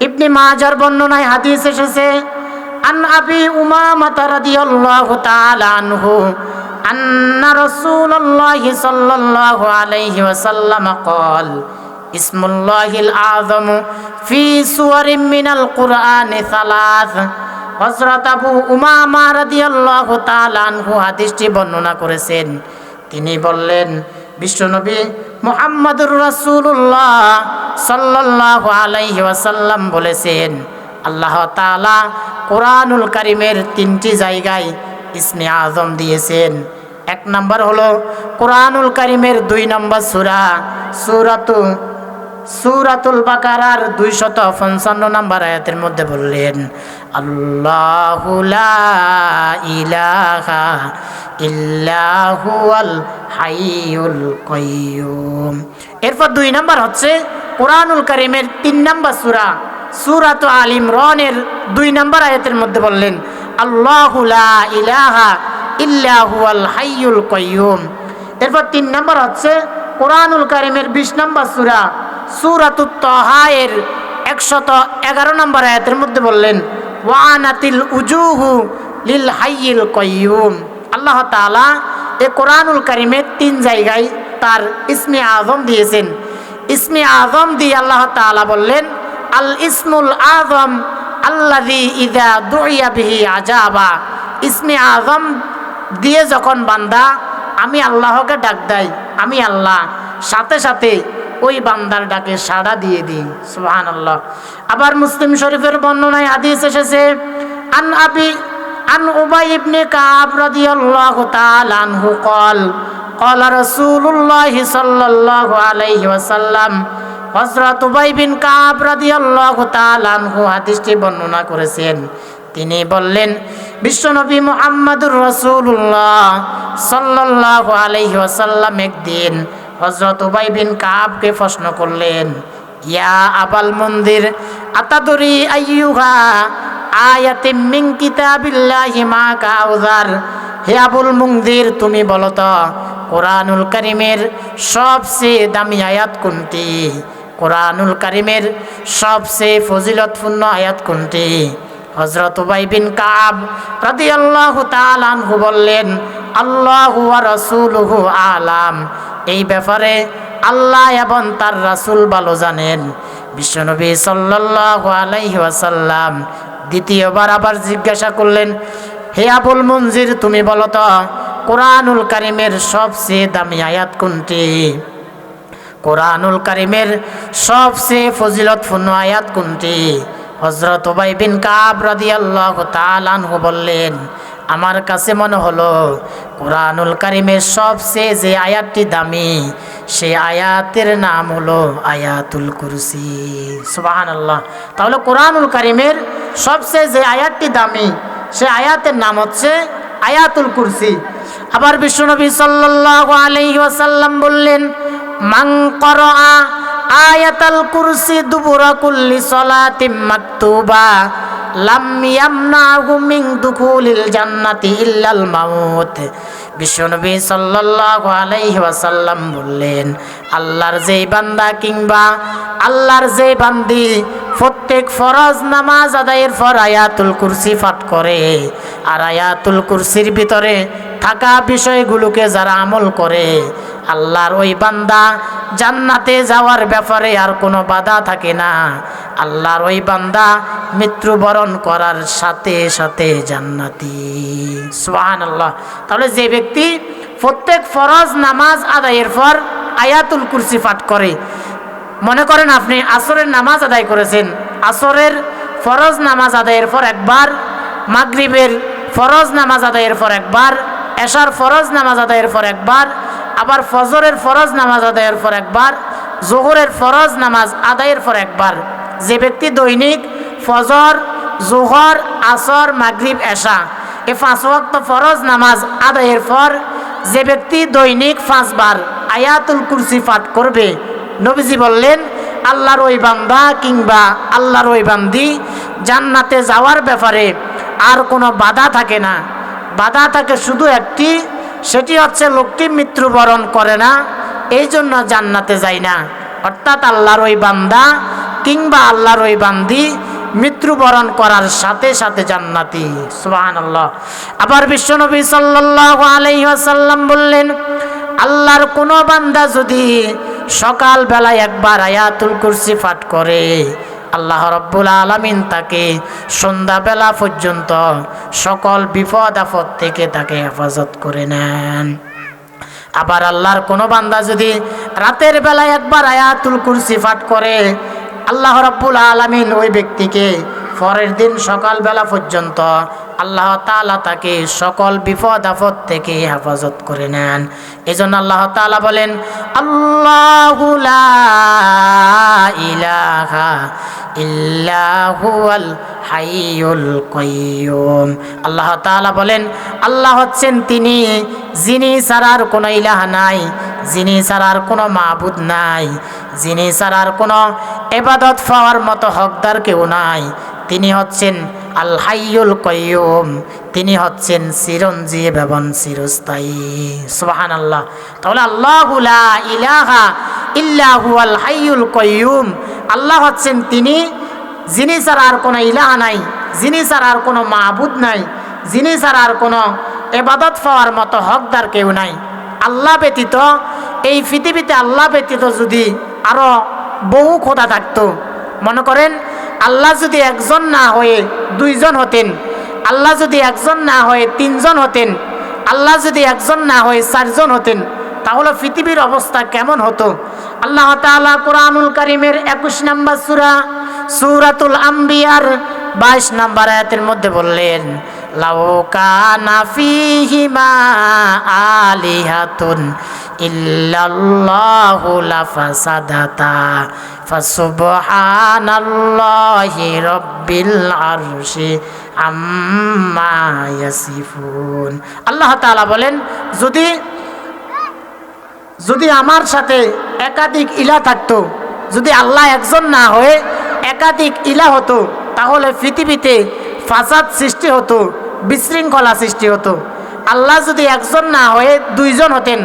ইবনে মাজার বর্ণনায় হাদিস এসেছে, আন আবি উমামা রাদিয়াল্লাহু তাআলা আনহু আন্না রাসূলুল্লাহি সাল্লাল্লাহু আলাইহি ওয়াসাল্লাম قال ইসমুল্লাহিল আযম ফি সুওয়ারিন মিনাল কুরআনি সালাস। হযরত আবু উমামা রাদিয়াল্লাহু তাআলা আনহু হাদিসটি বর্ণনা করেছেন। তিনি বললেন, বিশ্বনবী মুহাম্মদুর রাসূলুল্লাহ সাল্লাল্লাহু আলাইহি ওয়াসাল্লাম বলেছেন, আল্লাহ তাআলা কোরআনুল কারীমের 3টি জায়গায় ইসমে আযম দিয়েছেন। এক নম্বর হলো কোরআনুল কারীমের 2 নম্বর সূরা সূরাতুল বাকারার 255 নম্বর আয়াতের মধ্যে বললেন, আল্লাহু লা ইলাহা ইল্লা হুয়াল হাইয়ুল কাইয়্যুম। এরপর 2 নম্বর হচ্ছে কোরআনুল কারীমের 3 নম্বর সূরাতুল আল ইমরানের 2 নম্বর আয়াতের মধ্যে বললেন, আল্লাহু লা ইলাহা ইল্লা হুয়াল হাইয়ুল কাইয়্যুম। এরপর 3 নম্বর হচ্ছে কোরআনুল কারীমের 20 নম্বর সূরাতুত তাহা এর 111 নম্বর আয়াতের মধ্যে বললেন, ওয়ানাতিল উজুহু লিল হাইয়িল কাইয়্যুম। আল্লাহ তাআলা এই কোরআনুল কারীমের 3 জায়গায় তার ইসমে আযম দিয়েছেন। ইসমে আযম দিয়ে আল্লাহ তাআলা বললেন, আল ইসমুল আযম আল্লাযী ইযা দুইয়া বিহি আজাবা। ইসমে আযম দিয়ে যখন বান্দা আমি আল্লাহকে ডাক দেয়, আমি আল্লাহ সাথে সাথে ওই বান্দার ডাকে সাড়া দিয়ে দিই। সুবহানাল্লাহ। আবার মুসলিম শরীফের বর্ণনায় হাদিস এসেছে, আন উবাই ইবনে কাব রাদিয়াল্লাহু তাআলা আনহু قال قال রাসূলুল্লাহ সাল্লাল্লাহু আলাইহি ওয়াসাল্লাম। হযরত উবাই বিন কাব রাদিয়াল্লাহু তাআলা আনহু হাদিসটি বর্ণনা করেছেন। তিনি বললেন, বিশ্বনবী মুহাম্মদুর রাসূলুল্লাহ সাল্লাল্লাহু আলাইহি ওয়াসাল্লাম একদিন হযরত উবাই বিন কাবকে প্রশ্ন করলেন, ইয়া আবাল মুনযির আতাদরি আইয়ুহা আয়াতিম মিন কিতাবিল্লাহি মা কাউযার। হে আবুল মুনযির, তুমি বলো তো কোরআনুল কারীমের সবচেয়ে দামি আয়াত কোনটি? কোরআনুল কারীমের সবচেয়ে ফজিলতপূর্ণ আয়াত কোনটি? হযরত উবাই বিন কাব রাদিয়াল্লাহু তাআলা আনহু বললেন, আল্লাহু ওয়া রাসূলুহু আলাম। এই ব্যাপারে আল্লাহ এবং তার রাসূল ভালো জানেন। বিশ্বনবী সাল্লাল্লাহু আলাইহি ওয়াসাল্লাম দ্বিতীয়বার আবার জিজ্ঞাসা করলেন, হে আবুল মুনযির, তুমি বলো তো কোরআনুল কারীমের সবচেয়ে দামি আয়াত কোনটি? কোরআনুল কারীমের সবচেয়ে ফজিলতপূর্ণ আয়াত কোনটি? হযরত উবাই বিন কাব রাদিয়াল্লাহু তাআলা আনহু বললেন, আমার কাছে মনে হলো কোরআনুল কারীমের সবচেয়ে যে আয়াতটি দামি সেই আয়াতের নাম হলো আয়াতুল কুরসি। সুবহানাল্লাহ। তাহলে কোরআনুল কারীমের সবচেয়ে যে আয়াতটি দামি সেই আয়াতের নাম হচ্ছে আয়াতুল কুরসি। আবার বিশ্বনবী সাল্লাল্লাহু আলাইহি ওয়াসাল্লাম বললেন, মান ক্বারাআ আয়াতুল কুরসি দুবুরা কুল্লি সালাতিন মাকতুবা লাম ইয়ামনাহু মিন দুখুলিল জান্নাতি ইল্লাল মাউত। বিশ্বনবী সাল্লাল্লাহু আলাইহি ওয়াসাল্লাম বললেন, আল্লাহর যেই বান্দা কিংবা আল্লাহর যে বান্দি প্রত্যেক ফরজ নামাজ আদায়ের পর আয়াতুল কুরসি পাঠ করে আর আয়াতুল কুরসির ভিতরে থাকা বিষয়গুলোকে যারা আমল করে, আল্লাহর ওই বান্দা জান্নাতে যাওয়ার ব্যাপারে আর কোনো বাধা থাকে না। আল্লাহর ওই বান্দা মৃত্যুবরণ করার সাথে সাথে জান্নাতি। সুবহানাল্লাহ। তাহলে যে ব্যক্তি প্রত্যেক ফরজ নামাজ আদায়ের পর আয়াতুল কুরসি পাঠ করে, মনে করেন আপনি আসরের নামাজ আদায় করেছেন, আসরের ফরজ নামাজ আদায়ের পর একবার, মাগরিবের ফরজ নামাজ আদায়ের পর একবার, এশার ফরজ নামাজ আদায়ের পর একবার, আবার ফজরের ফরজ নামাজ আদায়ের পর একবার, যোহরের ফরজ নামাজ আদায়ের পর একবার। যে ব্যক্তি দৈনিক ফজর, যোহর, আসর, মাগরিব, এশা এই 5 ওয়াক্ত ফরজ নামাজ আদায়ের পর যে ব্যক্তি দৈনিক 5 বার আয়াতুল কুরসি পাঠ করবে, নবীজি বললেন আল্লাহর ওই বান্দা কিংবা আল্লাহর ওই বান্দি জান্নাতে যাওয়ার ব্যাপারে আর কোনো বাধা থাকে না। বাধা থাকে শুধু একটি, সেটি হচ্ছে লোকটি মৃত্যুবরণ করে না, এই জন্য জান্নাতে যায় না। অর্থাৎ আল্লাহর ওই বান্দা কিংবা আল্লাহর ওই বান্দি মৃত্যুবরণ করার সাথে সাথে জান্নাতি। সুবহানাল্লাহ। আবার বিশ্বনবী সাল্লাল্লাহু আলাইহি ওয়াসাল্লাম বললেন, আল্লাহর কোনো বান্দা যদি সকাল বেলায় একবার আয়াতুল কুরসি পাঠ করে, আল্লাহ রাব্বুল আলামিন তাকে সন্ধ্যাবেলা পর্যন্ত সকল বিপদ আপদ থেকে তাকে হেফাজত করে নেন। আবার আল্লাহর কোনো বান্দা যদি রাতের বেলায় একবার আয়াতুল কুরসি পাঠ করে, আল্লাহ রাব্বুল আলামিন ওই ব্যক্তিকে পরের দিন সকালবেলা পর্যন্ত আল্লাহ তাআলা তাকে সকল বিপদ আপদ থেকে হেফাজত করে নেন। এজন্য আল্লাহ তাআলা বলেন, আল্লাহু লা ইলাহা ইল্লা হুয়াল হাইয়ুল কাইয়্যুম। আল্লাহ তাআলা বলেন, আল্লাহ হচ্ছেন তিনি যিনি ছাড়ার কোনো ইলাহ নাই, যিনি ছাড়ার কোনো মাবুদ নাই, যিনি ছাড়ার কোনো ইবাদত পাওয়ার মতো হকদার কেউ নাই। তিনি হচ্ছেন আল হাইয়ুল কাইয়্যুম, তিনি হচ্ছেন চিরঞ্জীব এবং চিরস্থায়ী। সুবহানাল্লাহ। তাহলে আল্লাহু লা ইলাহা ইল্লা হুয়াল হাইয়ুল কাইয়্যুম, আল্লাহ হচ্ছেন তিনি যিনি ছাড়া আর কোনো ইলাহ নাই, যিনি ছাড়া আর কোনো মাবুদ নাই, যিনি ছাড়া আর কোনো ইবাদত পাওয়ার মতো হকদার কেউ নাই। আল্লাহ ব্যতীত এই পৃথিবীতে আল্লাহ ব্যতীত যদি আরো বহু খোদা থাকতো, মনে করেন আল্লাহ যদি একজন না হয়ে দুইজন হতেন, আল্লাহ যদি একজন না হয়ে তিনজন হতেন, আল্লাহ যদি একজন না হয়ে চারজন হতেন, তাহলে পৃথিবীর অবস্থা কেমন হতো? আল্লাহ তাআলা কোরআনুল কারীমের 21 নম্বর সূরা সূরাতুল আম্বিয়ার 22 নম্বর আয়াতের মধ্যে বললেন, লাউ কানা ফীহিমা আলিহাতুন ইল্লাল্লাহু লাফাসাদাতা ফাসুবহানাল্লাহি রাব্বিল আরশি আম্মা ইয়াসিফুন। আল্লাহ তাআলা বলেন, যদি আমার সাথে একাধিক ইলাহ থাকতো, যদি আল্লাহ একজন না হয়ে একাধিক ইলাহ হতো, তাহলে পৃথিবীতে ফাসাদ সৃষ্টি হতো, বিশৃঙ্খলা সৃষ্টি হতো। আল্লাহ যদি একজন না হয়ে দুইজন হতেন,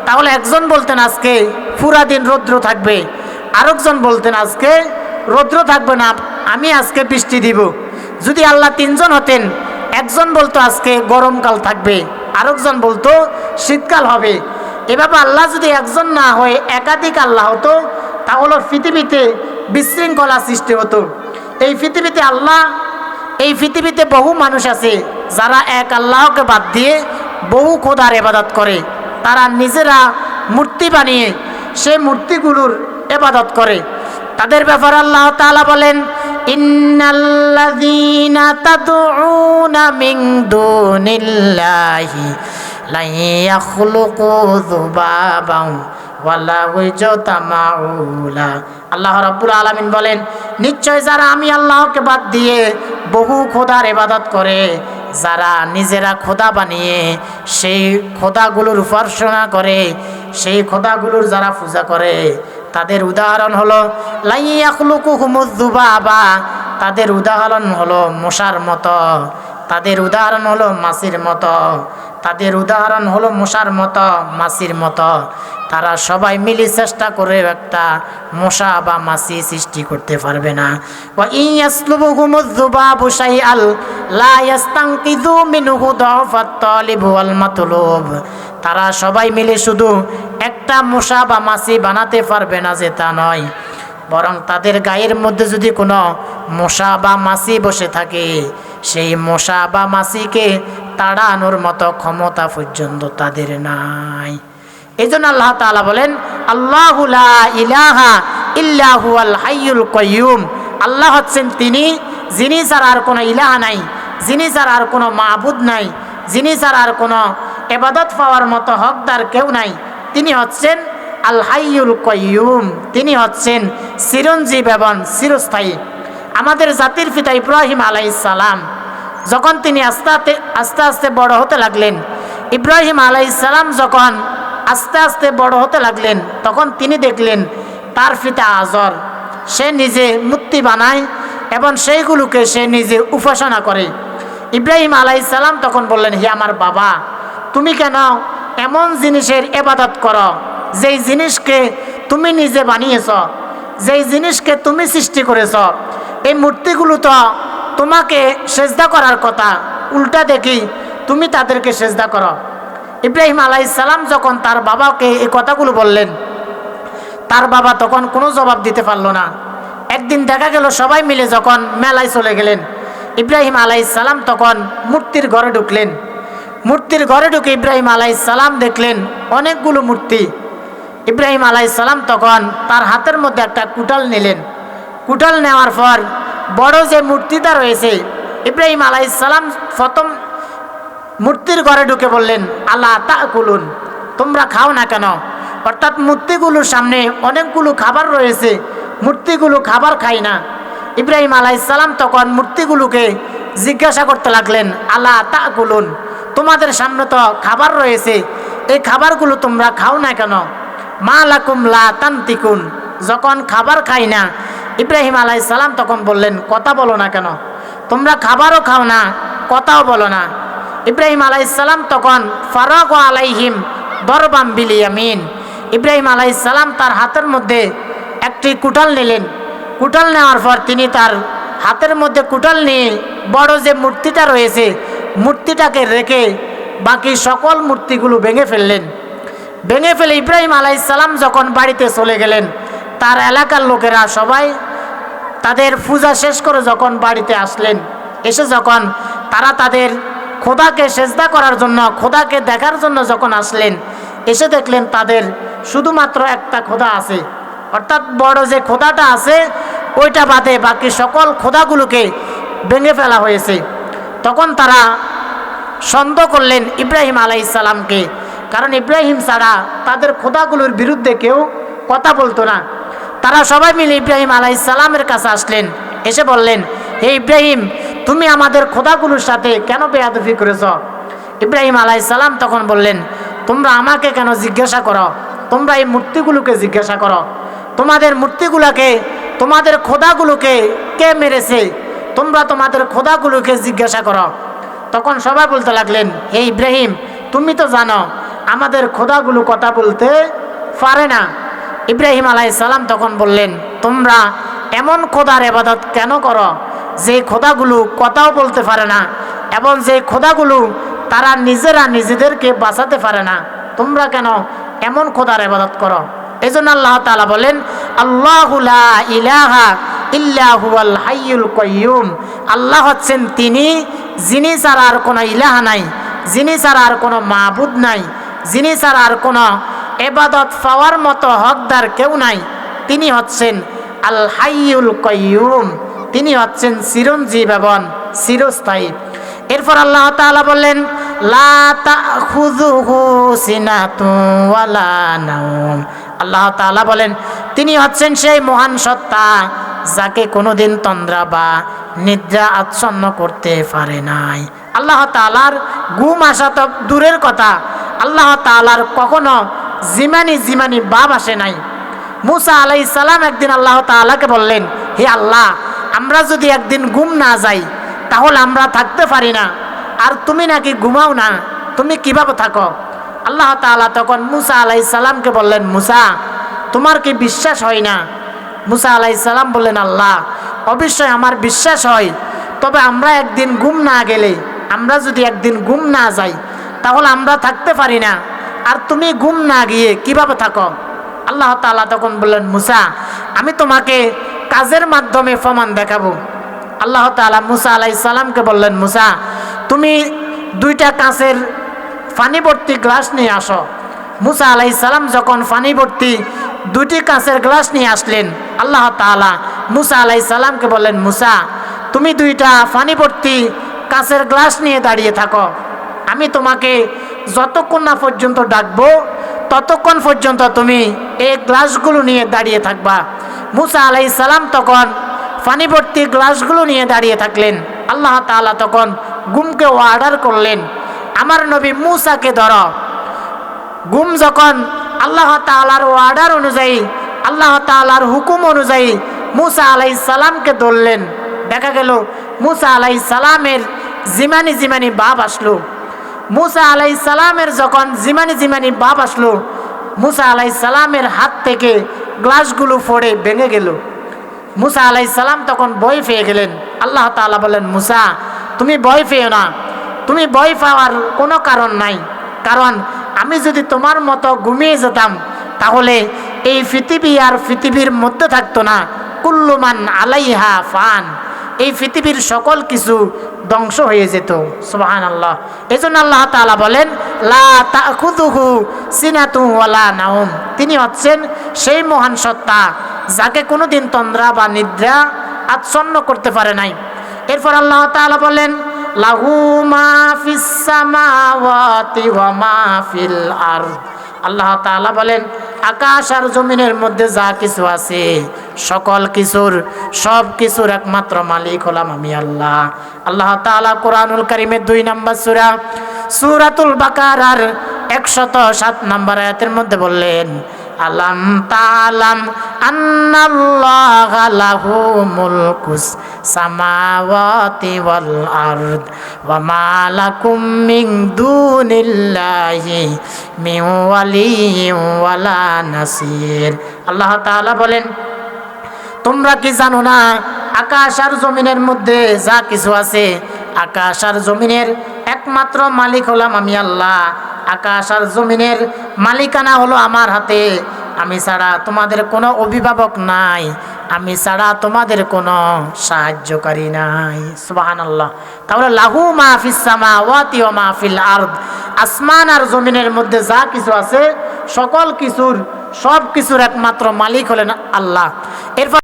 তাহলে একজন বলতেন আজকে পুরা দিন রৌদ্র থাকবে, আরেকজন বলতেন আজকে রৌদ্র থাকবে না, আমি আজকে বৃষ্টি দিব। যদি আল্লাহ তিনজন হতেন, একজন বলতো আজকে গরমকাল থাকবে, আরেকজন বলতো শীতকাল হবে। এভাবে আল্লাহ যদি একজন না হয়ে একাধিক আল্লাহ হতো, তাহলে পৃথিবীতে বিশৃঙ্খলা সৃষ্টি হতো। এই পৃথিবীতে বহু মানুষ আছে যারা এক আল্লাহকে বাদ দিয়ে বহু খোদার ইবাদত করে। তারা নিজেরা মূর্তি বানিয়ে সেই মূর্তিগুলোর ইবাদত করে। তাদের ব্যাপারে আল্লাহ তাআলা বলেন, ইন্নাল্লাযীনা তাদউনা মিন দুনিল্লাহি লা ইয়াখলুকু যুবাবান ওয়ালাউ ইজতামাউলা। আল্লাহ রাব্বুল আলামিন বলেন, নিশ্চয় যারা আমি আল্লাহকে বাদ দিয়ে বহু খোদার ইবাদত করে, যারা নিজেরা খোদা বানিয়ে সেই খোদাগুলোর উপাসনা করে, সেই খোদাগুলোর যারা পূজা করে, তাদের উদাহরণ হলো লা ইয়াখলুকুহুমুয যুবাবা, তাদের উদাহরণ হলো মশার মতো, তাদের উদাহরণ হলো মাছির মতো, তাদের উদাহরণ হলো মশার মতো, মাছির মতো। তারা সবাই মিলে চেষ্টা করে একটা মশা বা মাছি সৃষ্টি করতে পারবে না। ওয়া ইয়াসলুবুহুমুয যুবাবু শাইআল লা ইস্তানকিযু মিনহু দুআফাত তালিব ওয়াল মাতলুব। তারা সবাই মিলে শুধু একটা মশা বা মাছি বানাতে পারবে না যে তা নয়, বরং তাদের গায়ের মধ্যে যদি কোনো মশা বা মাছি বসে থাকে, সেই মশা বা মাছিকে তাড়ানোর মতো ক্ষমতা পর্যন্ত তাদের নাই। এই জন্য আল্লাহ তাআলা বলেন, আল্লাহু লা ইলাহা ইল্লা হুয়াল হাইয়ুল কাইয়্যুম, আল্লাহ হচ্ছেন তিনি যিনি ছাড়া আর কোনো ইলাহ নাই, যিনি ছাড়া আর কোনো মাবুদ নাই, যিনি ছাড়া আর কোনো ইবাদত পাওয়ার মতো হকদার কেউ নাই। তিনি হচ্ছেন আল হাইয়ুল কাইয়্যুম, তিনি হচ্ছেন চিরঞ্জীব এবং চিরস্থায়ী। আমাদের জাতির পিতা ইব্রাহিম আলাইহিস সালাম যখন তিনি আস্তে আস্তে বড় হতে লাগলেন, ইব্রাহিম আলাইহিস সালাম যখন আস্তে আস্তে বড় হতে লাগলেন, তখন তিনি দেখলেন তার পিতা আজর সে নিজে মূর্তি বানায় এবং সেইগুলোকে সে নিজে উপাসনা করে। ইব্রাহিম আলাইহিস সালাম তখন বললেন, হে আমার বাবা, তুমি কেন এমন জিনিসের ইবাদত করো যেই জিনিসকে তুমি নিজে বানিয়েছ, যেই জিনিসকে তুমি সৃষ্টি করেছ এই মূর্তিগুলো তো তোমাকে সেজদা করার কথা, উল্টা দেখি তুমি তাদেরকে সেজদা করো। ইব্রাহিম আলাইহিস সালাম যখন তার বাবাকে এই কথাগুলো বললেন, তার বাবা তখন কোনো জবাব দিতে পারল না। একদিন দেখা গেল সবাই মিলে যখন মেলায় চলে গেলেন, ইব্রাহিম আলাইহিস সালাম তখন মূর্তির ঘরে ঢুকলেন। মূর্তির ঘরে ঢুকে ইব্রাহিম আলাইহিস সালাম দেখলেন অনেকগুলো মূর্তি। ইব্রাহিম আলাইহিস সালাম তখন তার হাতের মধ্যে একটা কুটাল নিলেন। কুটাল নেওয়ার পর বড় যে মূর্তিটা রয়েছে, ইব্রাহিম আলাইহিস সালাম প্রথম মূর্তির ঘরে ঢুকে বললেন, আল্লাহ তাকুলুন, তোমরা খাও না কেন? অর্থাৎ মূর্তিগুলোর সামনে অনেকগুলো খাবার রয়েছে, মূর্তিগুলো খাবার খায় না। ইব্রাহিম আলাইহিস সালাম তখন মূর্তিগুলোকে জিজ্ঞাসা করতে লাগলেন, আল্লাহ তাকুলুন, তোমাদের সামনে তো খাবার রয়েছে, এই খাবারগুলো তোমরা খাও না কেন? মা লাকুম লা তানতিকুন, যখন খাবার খাই না ইব্রাহিম আলাইহিস সালাম তখন বললেন, কথা বলো না কেন? তোমরা খাবারও খাও না, কথাও বলো না। ইব্রাহিম আলাইহিস সালাম তখন ফারাগ আলাইহিম দরবাম বিল ইয়ামিন, ইব্রাহিম আলাইহিস সালাম তার হাতের মধ্যে একটি কুটাল নিলেন। কুটাল নেওয়ার পর তিনি তার হাতের মধ্যে কুটাল নিয়ে বড় যে মূর্তিটা রয়েছে মূর্তিটাকে রেখে বাকি সকল মূর্তিগুলো ভেঙে ফেললেন। ভেঙে ফেলে ইব্রাহিম আলাইহিস সালাম যখন বাড়িতে চলে গেলেন, তার এলাকার লোকেরা সবাই তাদের পূজা শেষ করে যখন বাড়িতে আসলেন, এসে যখন তারা তাদের খোদাকে সেজদা করার জন্য, খোদাকে দেখার জন্য যখন আসলেন, এসে দেখলেন তাদের শুধুমাত্র একটা খোদা আছে, অর্থাৎ বড় যে খোদাটা আছে ওইটা বাদে বাকি সকল খোদাগুলোকে ভেঙে ফেলা হয়েছে। তখন তারা সন্দেহ করলেন ইব্রাহিম আলাইহিস সালামকে, কারণ ইব্রাহিম ছাড়া তাদের খোদাগুলোর বিরুদ্ধে কেউ কথা বলতো না। তারা সবাই মিলে ইব্রাহিম আলাইহিস সালামের কাছে আসলেন, এসে বললেন, হে ইব্রাহিম, তুমি আমাদের খোদাগুলোর সাথে কেন বেয়াদবি করেছ? ইব্রাহিম আলাইহিস সালাম তখন বললেন, তোমরা আমাকে কেন জিজ্ঞাসা করো? তোমরা এই মূর্তিগুলোকে জিজ্ঞাসা করো, তোমাদের মূর্তিগুলোকে, তোমাদের খোদাগুলোকে কে মেরেছে? তোমরা তোমাদের খোদাগুলোকে জিজ্ঞাসা করো। তখন সবাই বলতে লাগলেন, হে ইব্রাহিম, তুমি তো জানো আমাদের খোদাগুলো কথা বলতে পারে না। ইব্রাহিম আলাইহিস সালাম তখন বললেন, তোমরা এমন খোদার ইবাদত কেন করো যে খোদাগুলো কথাও বলতে পারে না, এবং যে খোদাগুলো তারা নিজেরা নিজেদেরকে বাঁচাতে পারে না? তোমরা কেন এমন খোদার ইবাদত করো? এজন্য আল্লাহ তাআলা বলেন, আল্লাহু লা ইলাহা ইল্লা হুয়াল হাইয়ুল কাইয়ুম, আল্লাহ হচ্ছেন তিনি যিনি ছাড়া আর কোনো ইলাহা নাই, যিনি ছাড়া আর কোনো মাবুদ নাই, যিনি ছাড়া আর কোনো ইবাদত পাওয়ার মতো হকদার কেউ নাই। তিনি হচ্ছেন আল হাইয়ুল কাইয়ুম, তিনি হচ্ছেন চিরঞ্জীব এবং চিরস্থায়ী। এরপর আল্লাহ তাআলা বললেন, লা তাখুযুহু সিনাতুন ওয়ালা নাওম, আল্লাহ তাআলা বলেন তিনি হচ্ছেন সেই মহান সত্তা যাকে কোনোদিন তন্দ্রা বা নিদ্রা আচ্ছন্ন করতে পারে নাই। আল্লাহ তাআলার ঘুম আসা তো দূরের কথা, আল্লাহ তাআলার কখনো জিমানি ভাব আসে নাই। মুসা আলাইহিস সালাম একদিন আল্লাহ তাআলাকে বললেন, হে আল্লাহ, আমরা যদি একদিন ঘুম না যাই তাহলে আমরা থাকতে পারি না, আর তুমি নাকি ঘুমাও না, তুমি কিভাবে থাকো? আল্লাহ তাআলা তখন মুসা আলাইহিস সালামকে বললেন, মুসা, তোমার কি বিশ্বাস হয় না? মুসা আলাইহিস সালাম বললেন, আল্লাহ, অবশ্যই আমার বিশ্বাস হয়, তবে আমরা একদিন ঘুম না গেলে, আমরা যদি একদিন ঘুম না যাই তাহলে আমরা থাকতে পারি না, আর তুমি ঘুম না গিয়ে কিভাবে থাকো? আল্লাহ তাআলা তখন বললেন, মুসা, আমি তোমাকে কাজের মাধ্যমে প্রমাণ দেখাবো। আল্লাহ তাআলা মুসা আলাইহিস সালামকে বললেন, মুসা, তুমি দুইটা কাঁচের পানি ভর্তি গ্লাস নিয়ে আসো। মুসা আলাইহিস সালাম যখন পানি ভর্তি দুটি কাঁচের গ্লাস নিয়ে আসলেন, আল্লাহ তাআলা মুসা আলাইহিস সালামকে বললেন, মুসা, তুমি দুইটা পানি ভর্তি কাঁচের গ্লাস নিয়ে দাঁড়িয়ে থাকো, আমি তোমাকে যতক্ষণ না পর্যন্ত ডাকবো ততক্ষণ পর্যন্ত তুমি এই গ্লাসগুলো নিয়ে দাঁড়িয়ে থাকবা। মুসা আলাইহিস সালাম তখন পানি ভর্তি গ্লাসগুলো নিয়ে দাঁড়িয়ে থাকলেন। আল্লাহ তাআলা তখন ঘুমকে অর্ডার করলেন, আমার নবী মুসাকে ধরো। ঘুম যখন আল্লাহ তাআলার অর্ডার অনুযায়ী, আল্লাহ তাআলার হুকুম অনুযায়ী মুসা আলাইহিস সালামকে ধরলেন, দেখা গেল মুসা আলাইহিস সালামের জিমানি ভাব আসলো। মুসা আলাইহিস সালামের যখন জিমানি ভাব আসলো, মুসা আলাইহিস সালামের হাত থেকে গ্লাসগুলো পড়ে ভেঙে গেল। মুসা আলাইহিস সালাম তখন ভয় পেয়ে গেলেন। আল্লাহ তাআলা বলেন, মুসা তুমি ভয় পেও না, তুমি ভয় পাওয়ার কোনো কারণ নাই, কারণ আমি যদি তোমার মতো ঘুমিয়ে যেতাম তাহলে এই পৃথিবী আর পৃথিবীর মধ্যে থাকতো না। কুল্লু মান আলাইহা ফান, এই পৃথিবীর সকল কিছু ধ্বংস হয়ে যেত। সুবহানাল্লাহ। এজন্য আল্লাহ তাআলা বলেন, লা তাখুযুহু সিনাতু ওয়ালা নাওম, তিনি হচ্ছেন সেই মহান সত্তা যাকে কোনোদিন তন্দ্রা বা নিদ্রা আচ্ছন্ন করতে পারে নাই। এরপর আল্লাহ তাআলা বলেন, লাহু মা ফিস সামাওয়াতি ওয়া মা ফিল আরদ, আল্লাহ তাআলা বলেন আকাশ আর জমিনের মধ্যে যা কিছু আছে সকল কিছুর সব কিছুর একমাত্র মালিক হলাম আমি আল্লাহ। আল্লাহ তাআলা কোরআনুল কারীমের 2 নম্বর সূরা সূরাতুল বাকারার 107 নম্বর আয়াতের মধ্যে বললেন, আলাম তাআলাম আন্নাল্লাহা লাহু মুলকুস সামাওয়াতি ওয়াল আরদ ওয়া মা লাকুম মিন দুনিল্লাহি মিন ওয়ালিয়্যিন ওয়ালা নাসির। আল্লাহ তাআলা বলেন, তোমরা কি জানো না আকাশ আর জমিনের মধ্যে যা কিছু আছে আকাশ আর জমিনের একমাত্র মালিক হলাম আমি আল্লাহ। আকাশ আর জমিনের মালিকানা হলো আমার হাতে, আমি ছাড়া তোমাদের কোনো অভিভাবক নাই, আমি ছাড়া তোমাদের কোনো সাহায্যকারী নাই। সুবহানাল্লাহ। তাহলে লাহু মা ফিস সামাওয়াতি ওয়া মা ফিল আরদ, আসমান আর জমিনের মধ্যে যা কিছু আছে সকল কিছুর সব কিছুর একমাত্র মালিক হলেন আল্লাহ। এরপর